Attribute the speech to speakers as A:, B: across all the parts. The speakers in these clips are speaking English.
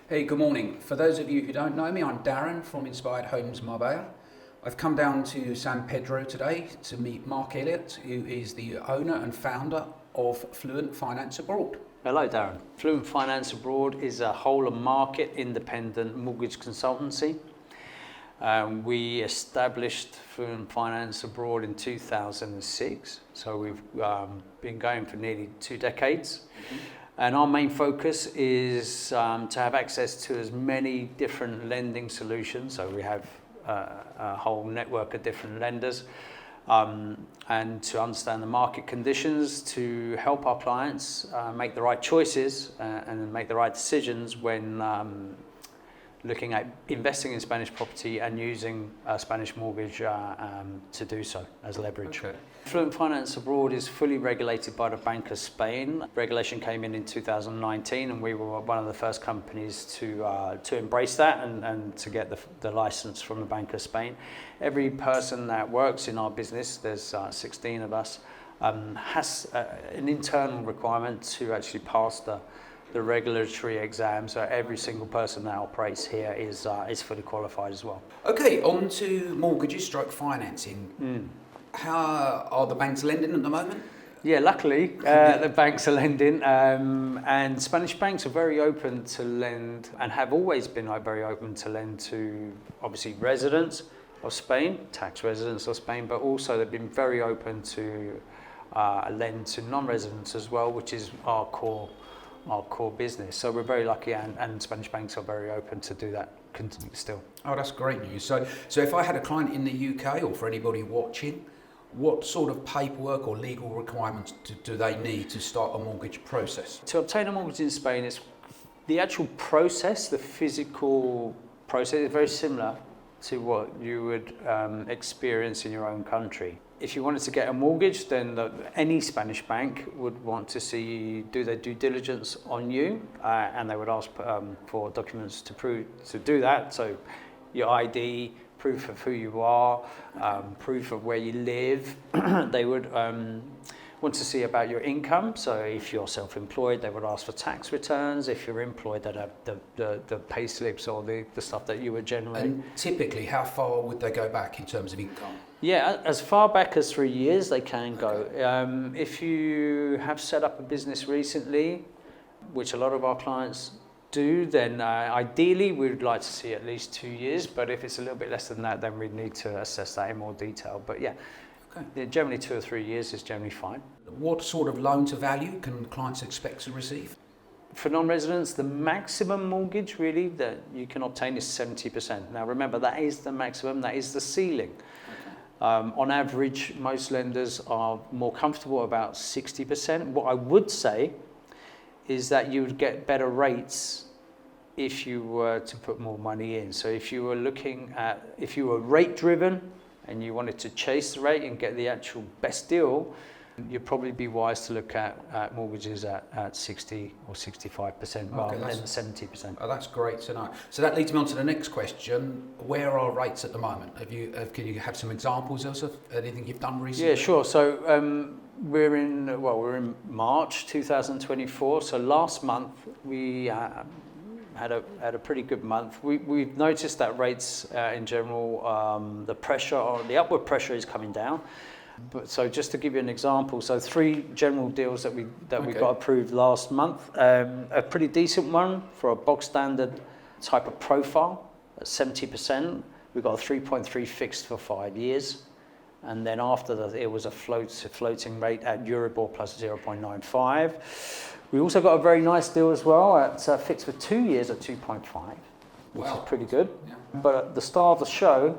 A: Hey, good morning. For those of you who don't know me, I'm Darren from Inspired Homes Marbella. I've come down to San Pedro today to meet Marc Elliott, who is the owner and founder of Fluent Finance Abroad.
B: Hello Darren. Fluent Finance Abroad is a whole of market independent mortgage consultancy. We established Fluent Finance Abroad in 2006, so we've been going for nearly 2 decades. And our main focus is to have access to as many different lending solutions. So we have a whole network of different lenders, and to understand the market conditions to help our clients make the right choices and make the right decisions when looking at investing in Spanish property and using a Spanish mortgage to do so as leverage.
A: Okay.
B: Fluent Finance Abroad is fully regulated by the Bank of Spain. Regulation came in 2019, and we were one of the first companies to embrace that and to get the license from the Bank of Spain. Every person that works in our business, there's 16 of us, has an internal requirement to actually pass the regulatory exam, so every single person that operates here is fully qualified as well.
A: Okay, on to mortgages stroke financing. How are the banks lending at the moment?
B: Yeah, luckily the banks are lending, and Spanish banks are very open to lend and have always been very open to lend to obviously residents of Spain, tax residents of Spain, but also they've been very open to lend to non-residents as well, which is our core business. So we're very lucky, and Spanish banks are very open to do that still.
A: Oh, that's great news. So if I had a client in the UK, or for anybody watching, what sort of paperwork or legal requirements do they need to start a mortgage process?
B: To obtain a mortgage in Spain, it's the actual process, the physical process is very similar to what you would experience in your own country. If you wanted to get a mortgage, then any Spanish bank would want to see do their due diligence on you, and they would ask for documents to do that. So your ID, proof of who you are, proof of where you live. They would want to see about your income. So if you're self-employed, they would ask for tax returns. If you're employed, they'd have the pay slips or the stuff that you would generate.
A: And typically, how far would they go back in terms of income?
B: Yeah, as far back as 3 years they can go. If you have set up a business recently, which a lot of our clients do, then ideally we would like to see at least 2 years, but if it's a little bit less than that, then we'd need to assess that in more detail. But yeah, okay. Generally 2 or 3 years is generally fine.
A: What sort of loan to value can clients expect to receive?
B: For non-residents, the maximum mortgage really that you can obtain is 70%. Now remember, that is the maximum, that is the ceiling. On average, most lenders are more comfortable about 60%. What I would say is that you would get better rates if you were to put more money in. So if you were rate driven and you wanted to chase the rate and get the actual best deal, you'd probably be wise to look at mortgages at 60 or 65% rather than the 70%.
A: Oh, that's great to know. So that leads me on to the next question. Where are rates at the moment? Can you have some examples of anything you've done recently?
B: Yeah, sure. So we're in March 2024. So last month we had a pretty good month. We've noticed that rates in general, the upward pressure is coming down. But so just to give you an example, so 3 general deals that we got approved last month. A pretty decent one for a box standard type of profile at 70%. We got a 3.3 fixed for 5 years, and then after that it was a floating rate at Euribor plus 0.95. We also got a very nice deal as well at fixed for 2 years at 2.5, which is pretty good. Yeah. But at the star of the show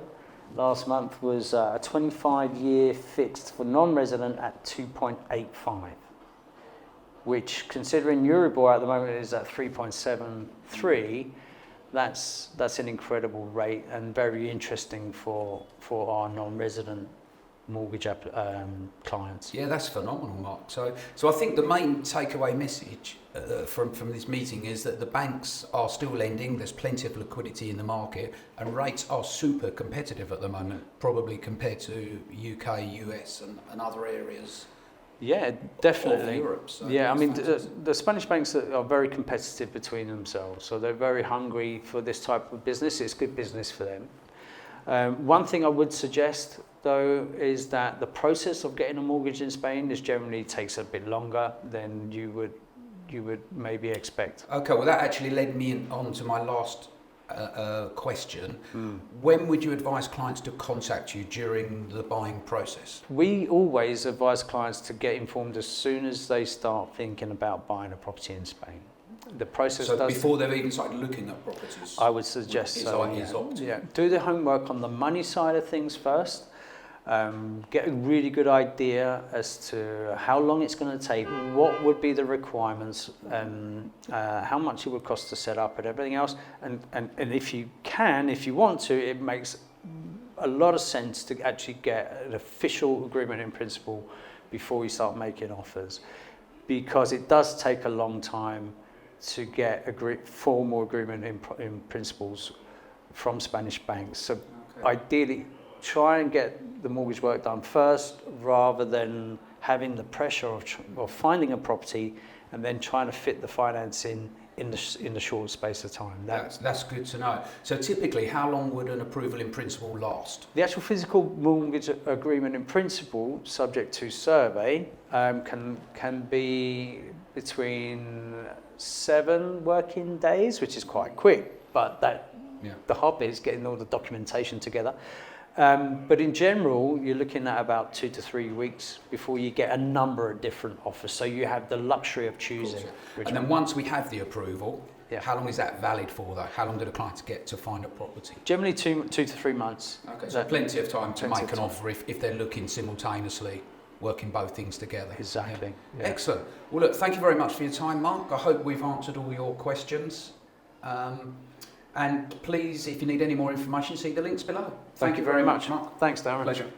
B: last month was a 25-year fixed for non-resident at 2.85, which, considering Euribor at the moment is at 3.73, that's an incredible rate and very interesting for our non-resident mortgage clients.
A: Yeah, that's phenomenal, Mark. So I think the main takeaway message from this meeting is that the banks are still lending. There's plenty of liquidity in the market, and rates are super competitive at the moment, probably compared to UK, US, and other areas
B: Yeah, definitely.
A: Of Europe. So
B: Yeah, I
A: it's
B: mean,
A: fantastic.
B: the Spanish banks are very competitive between themselves, so they're very hungry for this type of business. It's good business for them. One thing I would suggest, though, is that the process of getting a mortgage in Spain generally takes a bit longer than you would maybe expect.
A: Okay, well, that actually led me on to my last question. When would you advise clients to contact you during the buying process?
B: We always advise clients to get informed as soon as they start thinking about buying a property in Spain. The process
A: So
B: does.
A: before they've even started looking at properties?
B: I would suggest so.
A: Is optimal.
B: Yeah. Do the homework on the money side of things first. Get a really good idea as to how long it's going to take, what would be the requirements, how much it would cost to set up and everything else. And if you want to, it makes a lot of sense to actually get an official agreement in principle before you start making offers, because it does take a long time to get formal agreement in principles from Spanish banks. So ideally, try and get the mortgage work done first, rather than having the pressure of finding a property and then trying to fit the finance in the short space of time.
A: That's good to know. So typically, how long would an approval in principle last?
B: The actual physical mortgage agreement in principle, subject to survey, can be between 7 working days, which is quite quick, but the hard bit is getting all the documentation together. But in general, you're looking at about 2 to 3 weeks before you get a number of different offers. So you have the luxury of choosing.
A: And then once we have the approval,
B: Yeah.
A: how long is that valid for, though? How long do the clients get to find a property?
B: Generally 2 to 3 months.
A: Okay, so plenty of time to
B: Plenty
A: make
B: of
A: an
B: time.
A: offer if they're looking simultaneously, working both things together.
B: Exactly.
A: Yeah.
B: Yeah.
A: Excellent. Well, look, thank you very much for your time, Mark. I hope we've answered all your questions. And please, if you need any more information, see the links below.
B: Thank you very much,
A: Mark.
B: Thanks, Darren.
A: Pleasure.